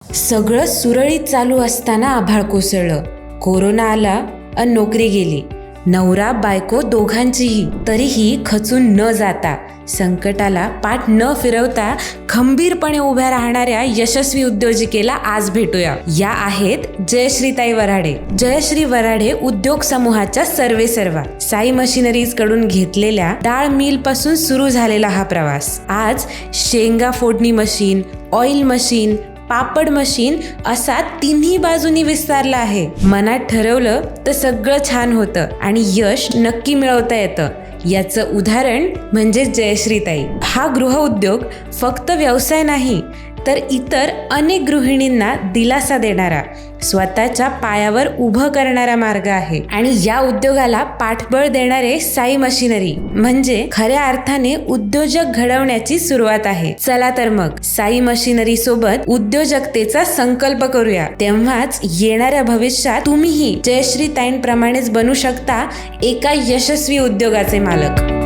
सगळं सुरळीत चालू असताना आभाळ कोसळलं. कोरोना आला अन नोकरी गेली. नवरा बायको दोघांचीही. तरीही खचून न जाता, संकटाला पाठ न फिरवता खंबीरपणे उभ्या राहणाऱ्या यशस्वी उद्योजिकेला आज भेटूया. या आहेत जयश्रीताई वराडे. जयश्री वराडे उद्योग समूहाच्या सर्वेसर्वा. साई मशिनरीज कडून घेतलेल्या डाळ मिल पासून सुरू झालेला हा प्रवास आज शेंगा फोडणी मशीन, ऑइल मशीन, पापड मशीन असा तिन्ही बाजूनी विस्तारला आहे. मनात ठरवलं तर सगळं छान होतं आणि यश नक्की मिळवता येतं. याचं उदाहरण म्हणजे जयश्रीताई. हा गृहउद्योग फक्त व्यवसाय नाही, तर इतर अनेक गृहिणींना दिलासा देणारा, स्वतःच्या पायावर उभं करणारा मार्ग आहे. आणि या उद्योगाला पाठबळ देणारे साई मशिनरी म्हणजे खऱ्या अर्थाने उद्योजक घडवण्याची सुरुवात आहे. चला तर मग साई मशिनरी सोबत उद्योजकतेचा संकल्प करूया. तेव्हाच येणाऱ्या भविष्यात तुम्हीही जयश्रीताईंप्रमाणेच बनू शकता एका यशस्वी उद्योगाचे मालक.